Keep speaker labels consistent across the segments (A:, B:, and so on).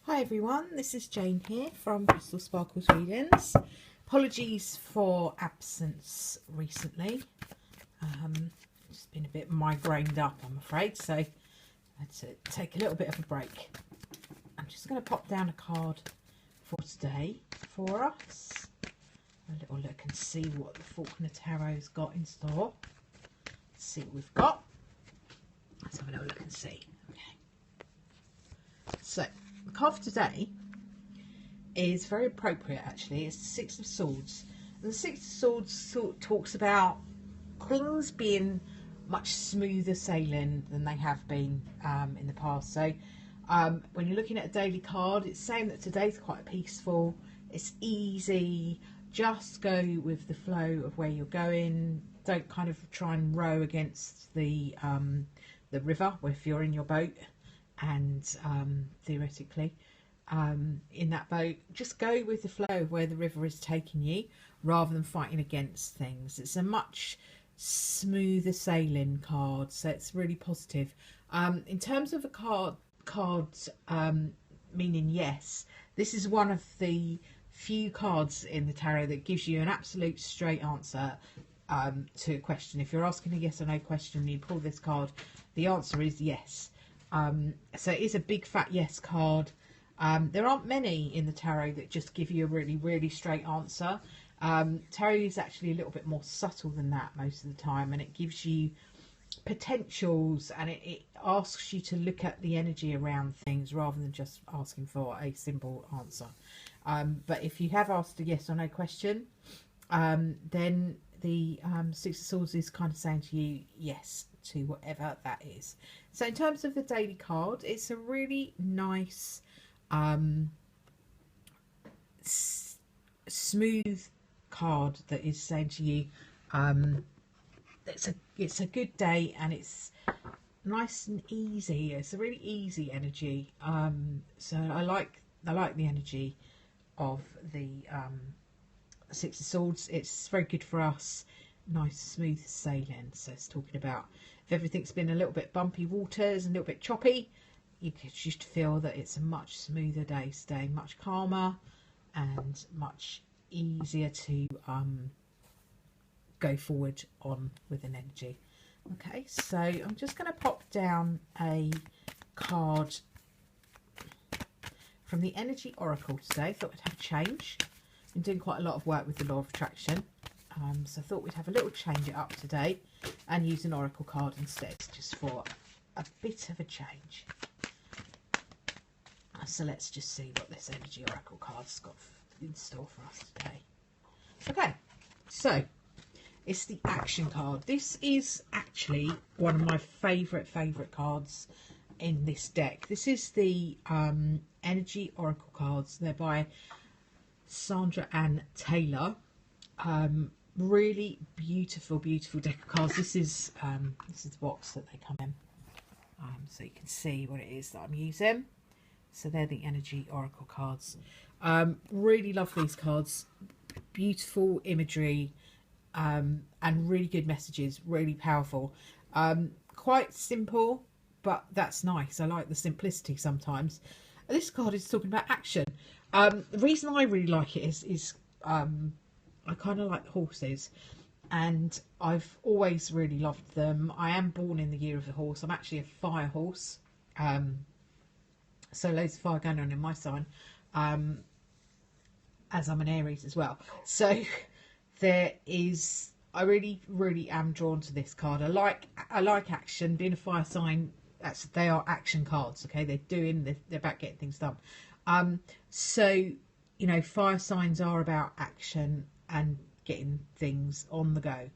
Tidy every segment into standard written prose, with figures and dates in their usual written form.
A: Hi everyone, this is Jane here from Crystal Sparkles Readings. Apologies for absence recently. Just been a bit migrained up, I'm afraid, so I had to take a little bit of a break. I'm just going to pop down a card for today for us. A little look and see what the Faulkner Tarot's got in store. Let's see what we've got. Let's have a little look and see. Okay. So, the card for today is very appropriate actually. It's the Six of Swords. And the Six of Swords talks about things being much smoother sailing than they have been in the past. So when you're looking at a daily card, it's saying that today's quite peaceful, it's easy, just go with the flow of where you're going. Don't kind of try and row against the river if you're in your boat. And theoretically in that boat, just go with the flow of where the river is taking you rather than fighting against things. It's a much smoother sailing card, so it's really positive. In terms of a cards meaning yes, this is one of the few cards in the tarot that gives you an absolute straight answer to a question. If you're asking a yes or no question and you pull this card, the answer is yes. So it is a big fat yes card. There aren't many in the tarot that just give you a really straight answer. Tarot is actually a little bit more subtle than that most of the time, and it gives you potentials, and it asks you to look at the energy around things rather than just asking for a simple answer. But if you have asked a yes or no question, then the Six of Swords is kind of saying to you yes to whatever that is. So in terms of the daily card, it's a really nice smooth card that is saying to you it's a good day and it's nice and easy. It's a really easy energy. So I like the energy of the Six of Swords. It's very good for us, nice smooth sailing. So it's talking about if everything's been a little bit bumpy waters and a little bit choppy, you could just feel that it's a much smoother day today, much calmer and much easier to go forward on with an energy. Okay, so I'm just going to pop down a card from the Energy Oracle today. Thought we'd have a change. Been doing quite a lot of work with the Law of Attraction. So I thought we'd have a little change it up today and use an oracle card instead, just for a bit of a change. So let's just see what this Energy Oracle card's got in store for us today. Okay, so it's the Action card. This is actually one of my favourite cards in this deck. This is the Energy Oracle cards. They're by Sandra Ann Taylor. Really beautiful deck of cards. This is the box that they come in, so you can see what it is that I'm using. So they're the Energy Oracle cards. Really love these cards. Beautiful imagery and really good messages, really powerful. Quite simple, but that's nice. I like the simplicity sometimes. This card is talking about action. The reason I really like it is I kind of like horses, and I've always really loved them. I am born in the year of the horse. I'm actually a fire horse, so loads of fire going on in my sign, as I'm an Aries as well. So there is, I really am drawn to this card. I like action. Being a fire sign, they are action cards. Okay, they're about getting things done. So you know, fire signs are about action and getting things on the go.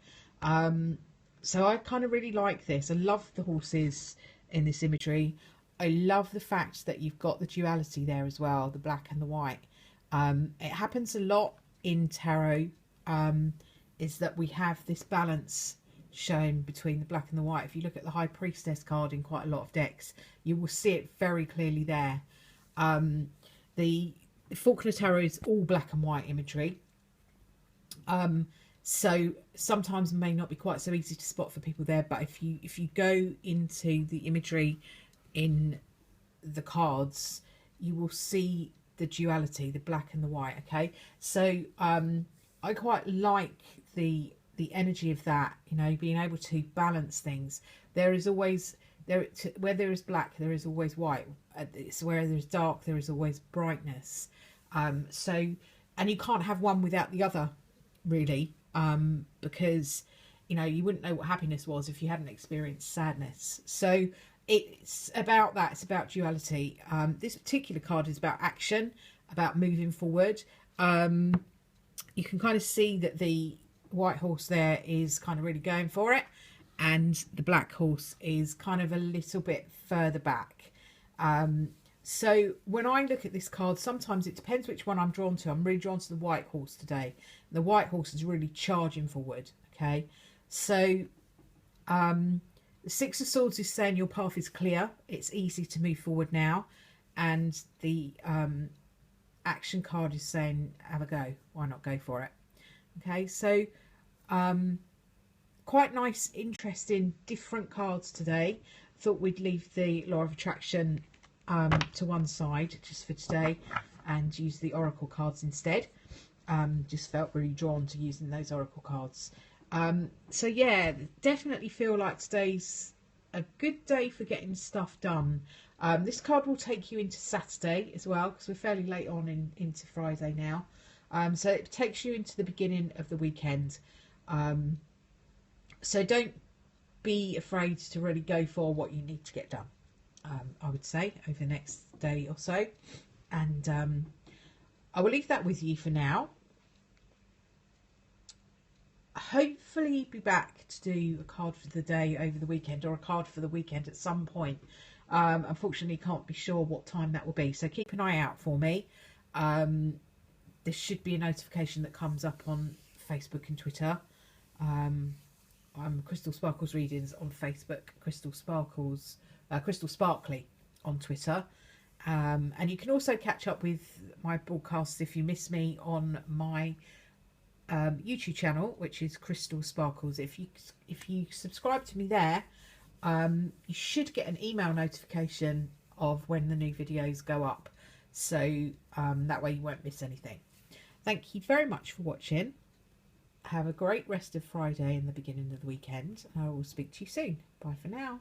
A: So I kind of really like this. I love the horses in this imagery. I love the fact that you've got the duality there as well, the black and the white. It happens a lot in tarot, is that we have this balance shown between the black and the white. If you look at the High Priestess card in quite a lot of decks, you will see it very clearly there. The Faulkner Tarot is all black and white imagery. So sometimes it may not be quite so easy to spot for people there, but if you go into the imagery in the cards, you will see the duality, the black and the white. Okay, so I quite like the energy of that, you know, being able to balance things. There is always where there is black, there is always white. It's where there is dark, there is always brightness. So, and you can't have one without the other, really, because you know you wouldn't know what happiness was if you hadn't experienced sadness. So it's about that. It's about duality. This particular card is about action, about moving forward. You can kind of see that the white horse there is kind of really going for it, and the black horse is kind of a little bit further back. So when I look at this card, sometimes it depends which one I'm drawn to. I'm really drawn to the white horse today. The white horse is really charging forward. Okay, so the Six of Swords is saying your path is clear. It's easy to move forward now, and the action card is saying have a go. Why not go for it? Okay, so quite nice, interesting, different cards today. Thought we'd leave the Law of Attraction to one side just for today and use the Oracle cards instead. Just felt really drawn to using those Oracle cards. So yeah, definitely feel like today's a good day for getting stuff done. This card will take you into Saturday as well, because we're fairly late on into Friday now. So it takes you into the beginning of the weekend. So don't be afraid to really go for what you need to get done, I would say, over the next day or so. And I will leave that with you for now. Hopefully be back to do a card for the day over the weekend, or a card for the weekend at some point. Unfortunately, can't be sure what time that will be, so keep an eye out for me. There should be a notification that comes up on Facebook and Twitter. I'm Crystal Sparkles Readings on Facebook, Crystal Sparkly on Twitter. And you can also catch up with my broadcasts if you miss me on my YouTube channel, which is Crystal Sparkles. If you subscribe to me there, you should get an email notification of when the new videos go up, so that way you won't miss anything. Thank you very much for watching. Have a great rest of Friday and the beginning of the weekend, and I will speak to you soon. Bye for now.